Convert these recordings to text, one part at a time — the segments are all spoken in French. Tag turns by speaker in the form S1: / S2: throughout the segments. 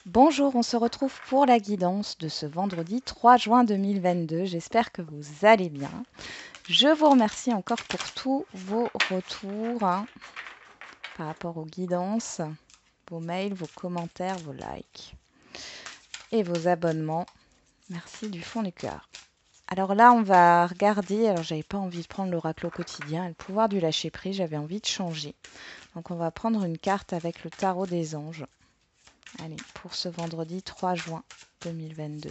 S1: Bonjour, on se retrouve pour la guidance de ce vendredi 3 juin 2022. J'espère que vous allez bien. Je vous remercie encore pour tous vos retours par rapport aux guidances, vos mails, vos commentaires, vos likes et vos abonnements. Merci du fond du cœur. Alors là, on va regarder. Alors, j'avais pas envie de prendre l'oracle au quotidien, le pouvoir du lâcher prise. J'avais envie de changer. Donc, on va prendre une carte avec le tarot des anges. Allez, pour ce vendredi 3 juin 2022.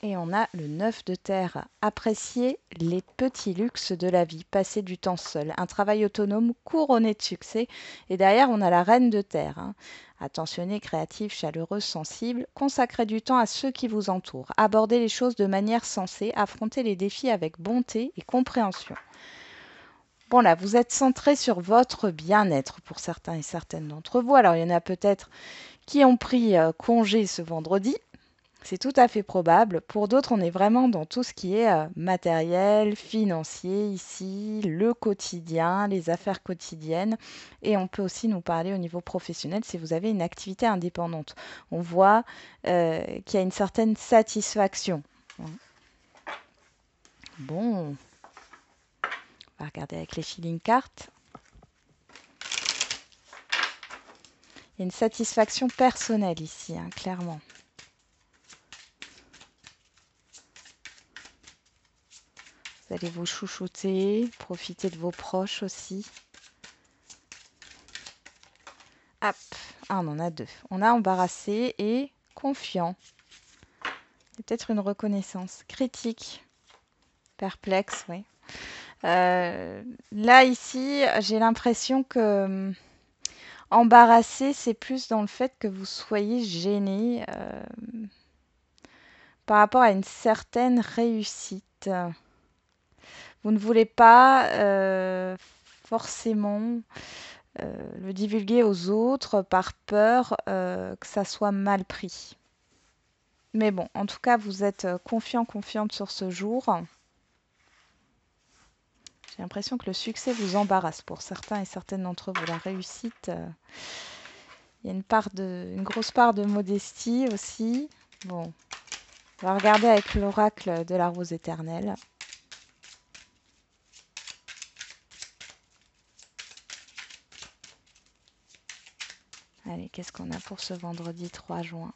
S1: Et on a le 9 de terre. Apprécier les petits luxes de la vie, passer du temps seul, un travail autonome couronné de succès. Et derrière, on a la reine de terre. Attentionné, créatif, chaleureux, sensible. Consacrez du temps à ceux qui vous entourent. Abordez les choses de manière sensée. Affrontez les défis avec bonté et compréhension. Bon là, vous êtes centré sur votre bien-être pour certains et certaines d'entre vous. Alors, il y en a peut-être qui ont pris congé ce vendredi. C'est tout à fait probable. Pour d'autres, on est vraiment dans tout ce qui est matériel, financier ici, le quotidien, les affaires quotidiennes. Et on peut aussi nous parler au niveau professionnel si vous avez une activité indépendante. On voit qu'il y a une certaine satisfaction. Bon, on va regarder avec les feeling cards. Il y a une satisfaction personnelle ici, clairement. Vous allez vous chouchouter, profiter de vos proches aussi. Hop, on en a deux. On a embarrassé et confiant. Il y a peut-être une reconnaissance. Critique, perplexe, oui. Là, ici, j'ai l'impression que embarrassé, c'est plus dans le fait que vous soyez gêné par rapport à une certaine réussite. Vous ne voulez pas forcément le divulguer aux autres par peur que ça soit mal pris. Mais bon, en tout cas, vous êtes confiant, confiante sur ce jour. J'ai l'impression que le succès vous embarrasse pour certains et certaines d'entre vous. La réussite, il y a une grosse part de modestie aussi. Bon, on va regarder avec l'oracle de la rose éternelle. Allez, qu'est-ce qu'on a pour ce vendredi 3 juin ?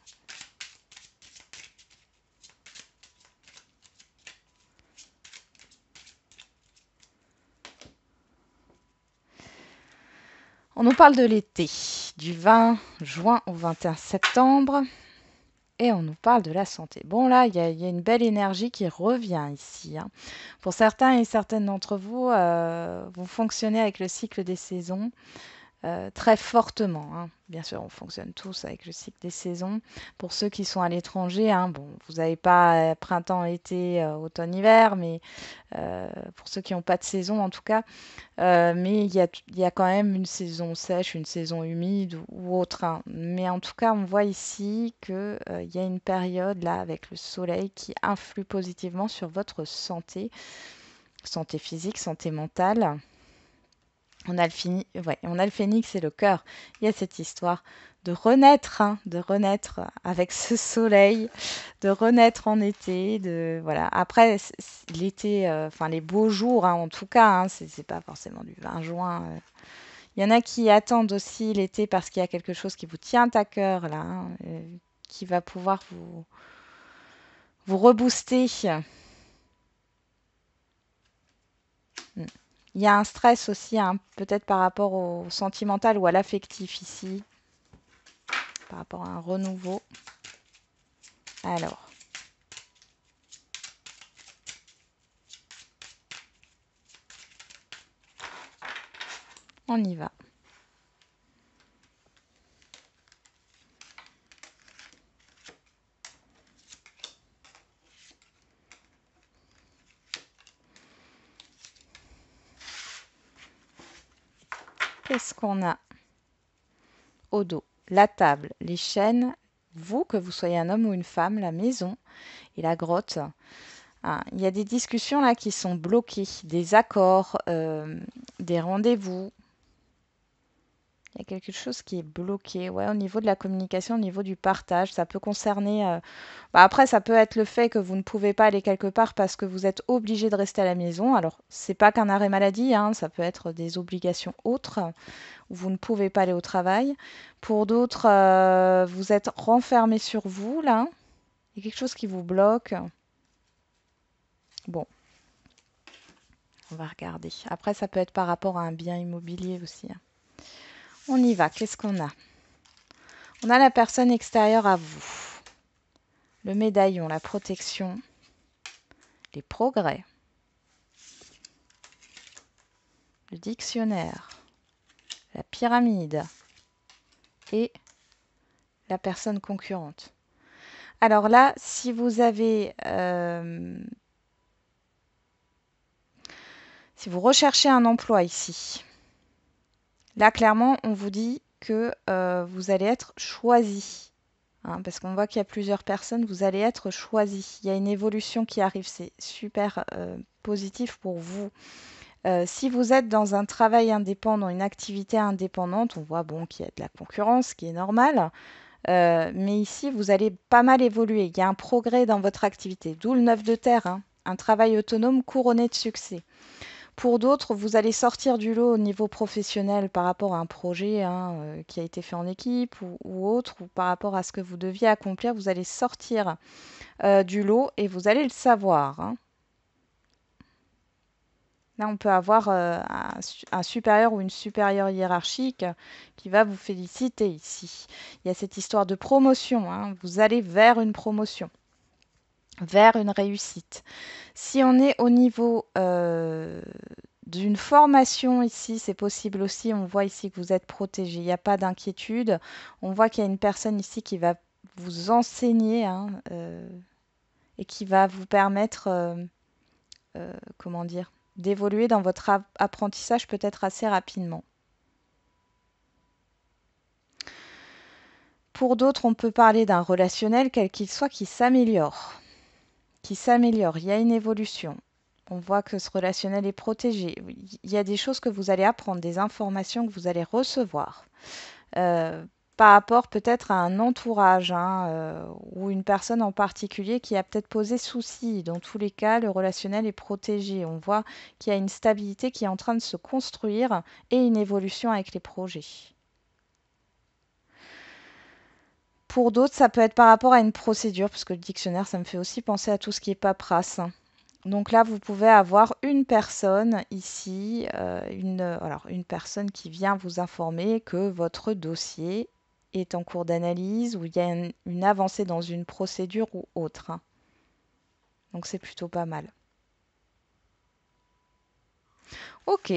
S1: On nous parle de l'été, du 20 juin au 21 septembre. Et on nous parle de la santé. Bon, là, il y a une belle énergie qui revient ici. Pour certains et certaines d'entre vous, vous fonctionnez avec le cycle des saisons. Très fortement. Bien sûr, on fonctionne tous avec le cycle des saisons. Pour ceux qui sont à l'étranger, bon, vous n'avez pas printemps, été, automne, hiver, mais pour ceux qui n'ont pas de saison en tout cas. Mais il y a quand même une saison sèche, une saison humide ou autre. Mais en tout cas, on voit ici qu'il y a une période là avec le soleil qui influe positivement sur votre santé, santé physique, santé mentale. On a le phénix et le cœur. Il y a cette histoire de renaître avec ce soleil, de renaître en été, voilà. Après l'été, les beaux jours, en tout cas, c'est pas forcément du 20 juin. Il y en a qui attendent aussi l'été parce qu'il y a quelque chose qui vous tient à cœur là, qui va pouvoir vous rebooster. Il y a un stress aussi, peut-être par rapport au sentimental ou à l'affectif ici, par rapport à un renouveau. Alors, on y va. Qu'est-ce qu'on a au dos? La table, les chaînes, vous, que vous soyez un homme ou une femme, la maison et la grotte. Il y a des discussions là qui sont bloquées, des accords, des rendez-vous. Il y a quelque chose qui est bloqué, ouais, au niveau de la communication, au niveau du partage. Ça peut concerner. Après, ça peut être le fait que vous ne pouvez pas aller quelque part parce que vous êtes obligé de rester à la maison. Alors, c'est pas qu'un arrêt maladie, hein, ça peut être des obligations autres où vous ne pouvez pas aller au travail. Pour d'autres, vous êtes renfermé sur vous, là. Il y a quelque chose qui vous bloque. Bon, on va regarder. Après, ça peut être par rapport à un bien immobilier aussi, hein. On y va. Qu'est-ce qu'on a? On a la personne extérieure à vous. Le médaillon, la protection, les progrès, le dictionnaire, la pyramide et la personne concurrente. Alors là, si vous avez... si vous recherchez un emploi ici, là, clairement, on vous dit que vous allez être choisi. Hein, parce qu'on voit qu'il y a plusieurs personnes, vous allez être choisi. Il y a une évolution qui arrive, c'est super positif pour vous. Si vous êtes dans un travail indépendant, une activité indépendante, on voit bon, qu'il y a de la concurrence, ce qui est normal. Mais ici, vous allez pas mal évoluer. Il y a un progrès dans votre activité, d'où le 9 de terre, hein, un travail autonome couronné de succès. Pour d'autres, vous allez sortir du lot au niveau professionnel par rapport à un projet, hein, qui a été fait en équipe ou autre, ou par rapport à ce que vous deviez accomplir. Vous allez sortir du lot et vous allez le savoir, hein. Là, on peut avoir un supérieur ou une supérieure hiérarchique qui va vous féliciter ici. Il y a cette histoire de promotion, hein. Vous allez vers une promotion, vers une réussite. Si on est au niveau d'une formation ici, c'est possible aussi. On voit ici que vous êtes protégé. Il n'y a pas d'inquiétude. On voit qu'il y a une personne ici qui va vous enseigner, hein, et qui va vous permettre, comment dire, d'évoluer dans votre apprentissage peut-être assez rapidement. Pour d'autres, on peut parler d'un relationnel, quel qu'il soit, qui s'améliore. Qui s'améliore. Il y a une évolution. On voit que ce relationnel est protégé. Il y a des choses que vous allez apprendre, des informations que vous allez recevoir. Par rapport peut-être à un entourage, hein, ou une personne en particulier qui a peut-être posé souci. Dans tous les cas, le relationnel est protégé. On voit qu'il y a une stabilité qui est en train de se construire et une évolution avec les projets. Pour d'autres, ça peut être par rapport à une procédure, parce que le dictionnaire, ça me fait aussi penser à tout ce qui est paperasse. Donc là, vous pouvez avoir une personne ici, une personne qui vient vous informer que votre dossier est en cours d'analyse ou il y a une avancée dans une procédure ou autre, hein. Donc c'est plutôt pas mal. Ok.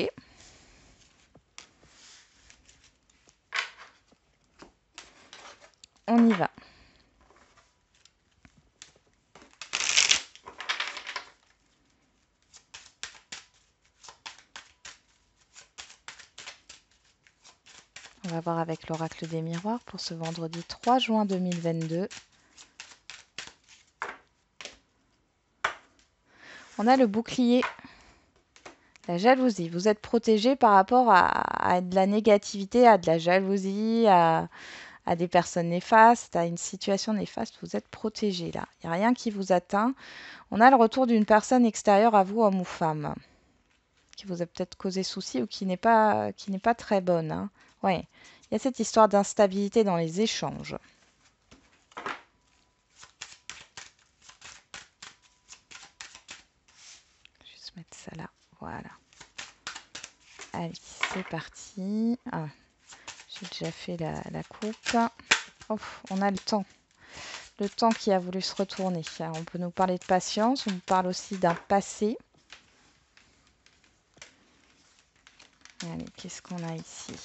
S1: On y va. On va voir avec l'oracle des miroirs pour ce vendredi 3 juin 2022. On a le bouclier, la jalousie. Vous êtes protégé par rapport à de la négativité, à de la jalousie, à des personnes néfastes, à une situation néfaste. Vous êtes protégé là. Il n'y a rien qui vous atteint. On a le retour d'une personne extérieure à vous, homme ou femme, qui vous a peut-être causé souci ou qui n'est pas très bonne, hein. Ouais. Il y a cette histoire d'instabilité dans les échanges. Je vais juste mettre ça là. Voilà. Allez, c'est parti. Ah, j'ai déjà fait la coupe. Oh, on a le temps. Le temps qui a voulu se retourner. Alors, on peut nous parler de patience. On nous parle aussi d'un passé. Allez, qu'est-ce qu'on a ici?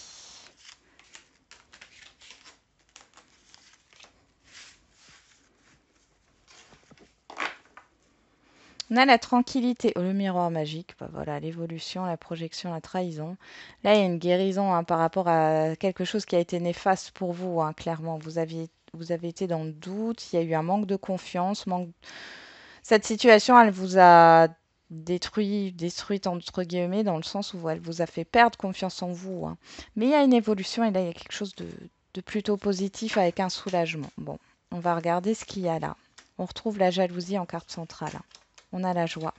S1: On a la tranquillité, le miroir magique, bah voilà, l'évolution, la projection, la trahison. Là, il y a une guérison, hein, par rapport à quelque chose qui a été néfaste pour vous, hein, clairement. Vous avez été dans le doute, il y a eu un manque de confiance. Cette situation, elle vous a détruite entre guillemets, dans le sens où elle vous a fait perdre confiance en vous, hein. Mais il y a une évolution et là, il y a quelque chose de plutôt positif avec un soulagement. Bon, on va regarder ce qu'il y a là. On retrouve la jalousie en carte centrale, hein. On a la joie,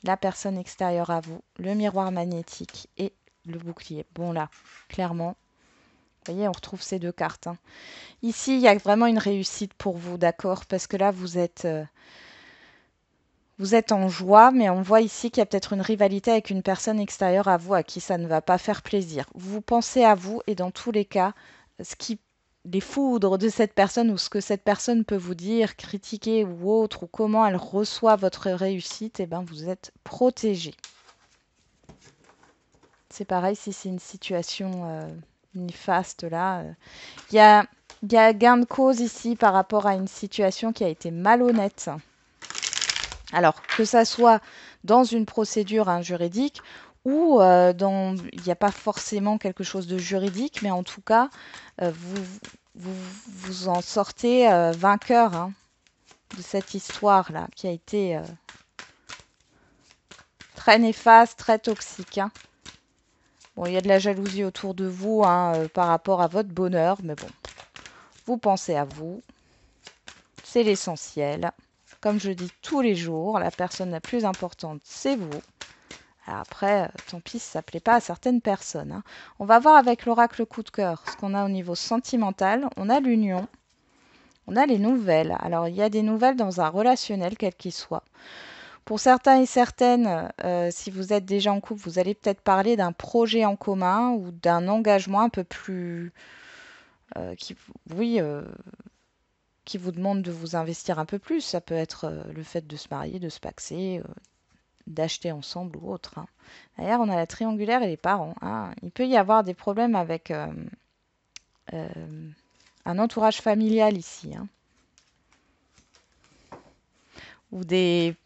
S1: la personne extérieure à vous, le miroir magnétique et le bouclier. Bon là, clairement, vous voyez, on retrouve ces deux cartes, hein. Ici, il y a vraiment une réussite pour vous, d'accord? Parce que là, vous êtes en joie, mais on voit ici qu'il y a peut-être une rivalité avec une personne extérieure à vous à qui ça ne va pas faire plaisir. Vous pensez à vous et dans tous les cas, les foudres de cette personne ou ce que cette personne peut vous dire, critiquer ou autre, ou comment elle reçoit votre réussite, eh ben vous êtes protégé. C'est pareil si c'est une situation néfaste là. Il y a gain de cause ici par rapport à une situation qui a été malhonnête. Alors, que ça soit dans une procédure juridique ou il n'y a pas forcément quelque chose de juridique, mais en tout cas, vous en sortez vainqueur, hein, de cette histoire-là, qui a été très néfaste, très toxique, hein. Bon, il y a de la jalousie autour de vous, hein, par rapport à votre bonheur, mais bon, vous pensez à vous, c'est l'essentiel. Comme je dis tous les jours, la personne la plus importante, c'est vous. Après, tant pis si ça ne plaît pas à certaines personnes, hein. On va voir avec l'oracle coup de cœur ce qu'on a au niveau sentimental. On a l'union, on a les nouvelles. Alors, il y a des nouvelles dans un relationnel, quel qu'il soit. Pour certains et certaines, si vous êtes déjà en couple, vous allez peut-être parler d'un projet en commun ou d'un engagement un peu plus... qui vous demande de vous investir un peu plus. Ça peut être le fait de se marier, de se paxer, d'acheter ensemble ou autre, hein. D'ailleurs, on a la triangulaire et les parents, hein. Il peut y avoir des problèmes avec un entourage familial ici, hein. Ou des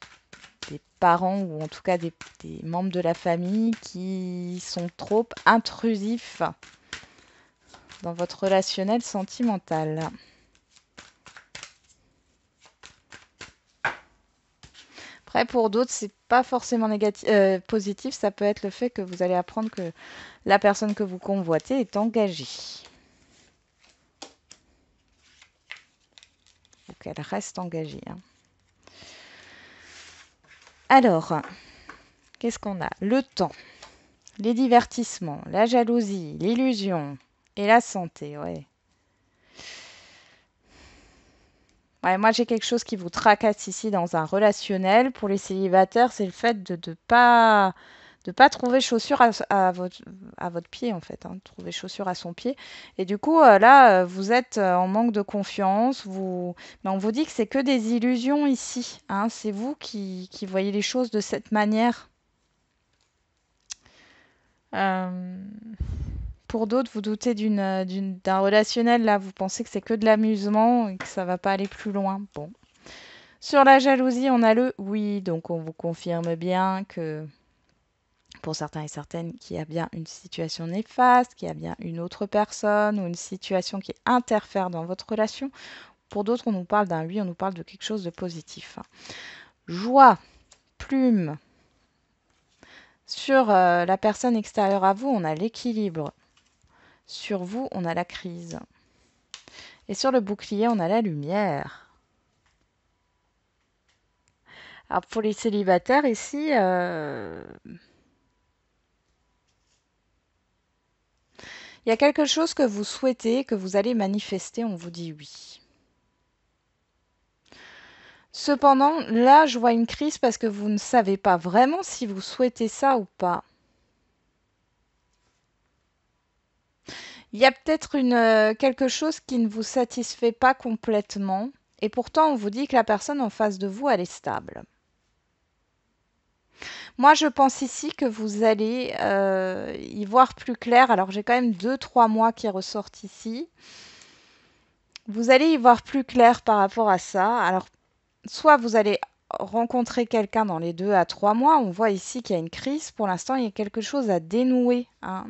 S1: parents ou en tout cas des membres de la famille qui sont trop intrusifs dans votre relationnel sentimental. Après, pour d'autres, c'est pas forcément positif. Ça peut être le fait que vous allez apprendre que la personne que vous convoitez est engagée. Ou qu'elle reste engagée, hein. Alors, qu'est-ce qu'on a? Le temps, les divertissements, la jalousie, l'illusion et la santé, ouais. Ouais, moi, j'ai quelque chose qui vous tracasse ici dans un relationnel. Pour les célibataires, c'est le fait de ne pas trouver chaussure à votre pied, en fait, hein, trouver chaussure à son pied. Et du coup, là, vous êtes en manque de confiance. Mais on vous dit que c'est que des illusions ici, hein. C'est vous qui voyez les choses de cette manière. Euh, Pour d'autres, vous doutez d'un relationnel, là, vous pensez que c'est que de l'amusement et que ça va pas aller plus loin. Bon. Sur la jalousie, on a le oui, donc on vous confirme bien que pour certains et certaines, qu'il y a bien une situation néfaste, qu'il y a bien une autre personne ou une situation qui interfère dans votre relation. Pour d'autres, on nous parle d'un oui, on nous parle de quelque chose de positif. Joie, plume. Sur la personne extérieure à vous, on a l'équilibre. Sur vous, on a la crise. Et sur le bouclier, on a la lumière. Alors pour les célibataires ici, il y a quelque chose que vous souhaitez, que vous allez manifester, on vous dit oui. Cependant, là, je vois une crise parce que vous ne savez pas vraiment si vous souhaitez ça ou pas. Il y a peut-être quelque chose qui ne vous satisfait pas complètement et pourtant on vous dit que la personne en face de vous, elle est stable. Moi, je pense ici que vous allez y voir plus clair. Alors, j'ai quand même 2-3 mois qui ressortent ici. Vous allez y voir plus clair par rapport à ça. Alors, soit vous allez rencontrer quelqu'un dans les 2 à 3 mois. On voit ici qu'il y a une crise. Pour l'instant, il y a quelque chose à dénouer, hein,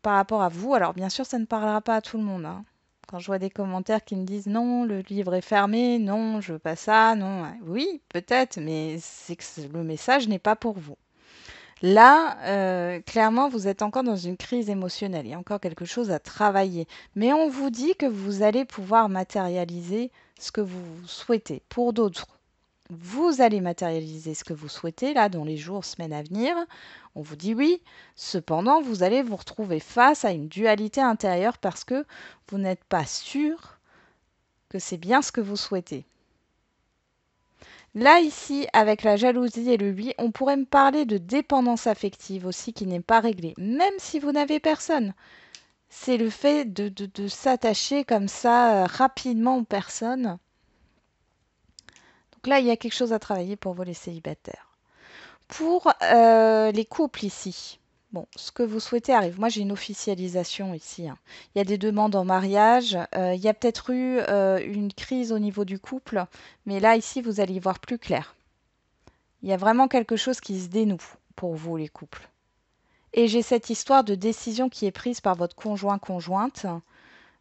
S1: par rapport à vous. Alors, bien sûr, ça ne parlera pas à tout le monde, hein. Quand je vois des commentaires qui me disent non, le livre est fermé, non, je veux pas ça, non. Oui, peut-être, mais c'est que le message n'est pas pour vous. Là, clairement, vous êtes encore dans une crise émotionnelle. Il y a encore quelque chose à travailler. Mais on vous dit que vous allez pouvoir matérialiser ce que vous souhaitez. Pour d'autres, vous allez matérialiser ce que vous souhaitez, là, dans les jours, semaines à venir. On vous dit oui. Cependant, vous allez vous retrouver face à une dualité intérieure parce que vous n'êtes pas sûr que c'est bien ce que vous souhaitez. Là, ici, avec la jalousie et le oui, on pourrait me parler de dépendance affective aussi qui n'est pas réglée, même si vous n'avez personne. C'est le fait de s'attacher comme ça rapidement aux personnes. Donc là, il y a quelque chose à travailler pour vous les célibataires. Pour les couples ici, bon, ce que vous souhaitez arrive. Moi, j'ai une officialisation ici. Il y a des demandes en mariage. Il y a peut-être eu une crise au niveau du couple, mais là, ici, vous allez y voir plus clair. Il y a vraiment quelque chose qui se dénoue pour vous, les couples. Et j'ai cette histoire de décision qui est prise par votre conjointe,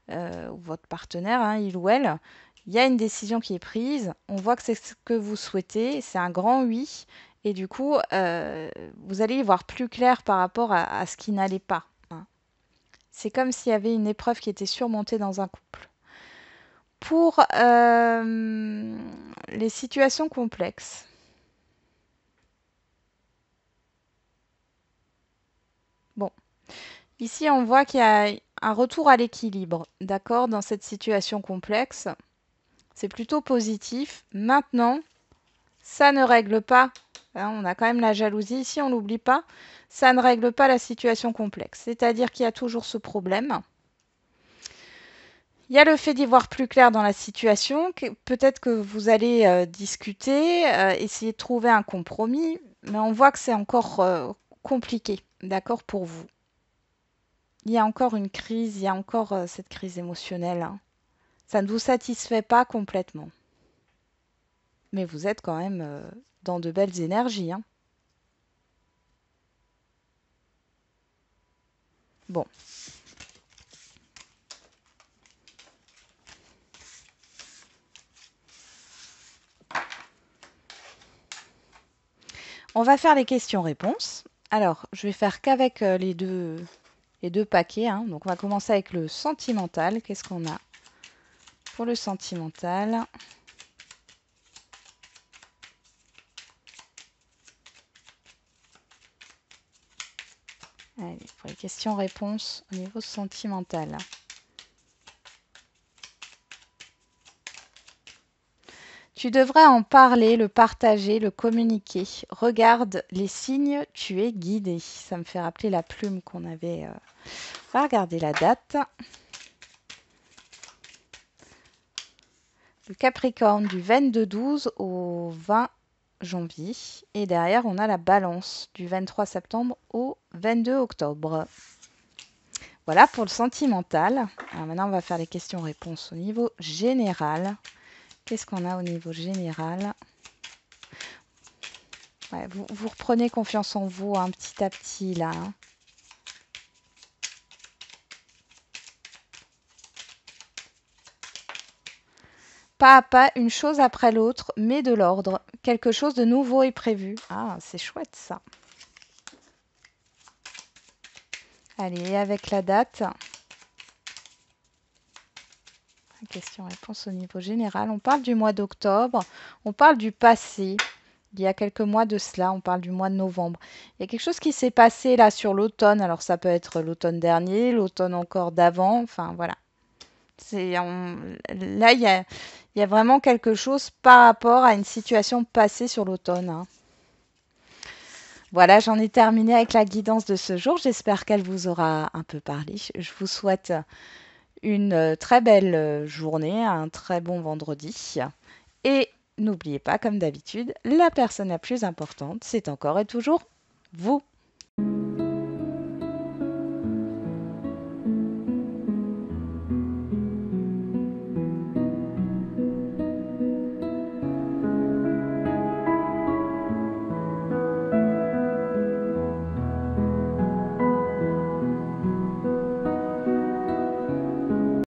S1: ou votre partenaire, il ou elle. Il y a une décision qui est prise. On voit que c'est ce que vous souhaitez. C'est un grand oui. Et du coup, vous allez y voir plus clair par rapport à ce qui n'allait pas. C'est comme s'il y avait une épreuve qui était surmontée dans un couple. Pour les situations complexes, bon, ici on voit qu'il y a un retour à l'équilibre, d'accord, dans cette situation complexe. C'est plutôt positif. Maintenant, ça ne règle pas. On a quand même la jalousie ici, on ne l'oublie pas. Ça ne règle pas la situation complexe. C'est-à-dire qu'il y a toujours ce problème. Il y a le fait d'y voir plus clair dans la situation. Peut-être que vous allez discuter, essayer de trouver un compromis, mais on voit que c'est encore compliqué, d'accord, pour vous. Il y a encore une crise, il y a encore cette crise émotionnelle. Ça ne vous satisfait pas complètement. Mais vous êtes quand même dans de belles énergies. Bon. On va faire les questions-réponses. Alors, je vais faire qu'avec les deux paquets. Donc, on va commencer avec le sentimental. Qu'est-ce qu'on a pour le sentimental? Allez, pour les questions-réponses au niveau sentimental. Tu devrais en parler, le partager, le communiquer. Regarde les signes, tu es guidé. Ça me fait rappeler la plume qu'on avait. On va regarder la date. Le Capricorne du 22-12 au 20 janvier. Et derrière, on a la Balance du 23 septembre au 22 octobre. Voilà pour le sentimental. Alors maintenant, on va faire les questions-réponses au niveau général. Qu'est-ce qu'on a au niveau général? Ouais, vous reprenez confiance en vous petit à petit là. Pas à pas, une chose après l'autre, mais de l'ordre. Quelque chose de nouveau est prévu. Ah, c'est chouette ça. Allez, avec la date. Question-réponse au niveau général. On parle du mois d'octobre. On parle du passé. Il y a quelques mois de cela, on parle du mois de novembre. Il y a quelque chose qui s'est passé là sur l'automne. Alors ça peut être l'automne dernier, l'automne encore d'avant. Enfin voilà. Là, il y a vraiment quelque chose par rapport à une situation passée sur l'automne. Voilà, j'en ai terminé avec la guidance de ce jour. J'espère qu'elle vous aura un peu parlé. Je vous souhaite une très belle journée, un très bon vendredi. Et n'oubliez pas, comme d'habitude, la personne la plus importante, c'est encore et toujours vous.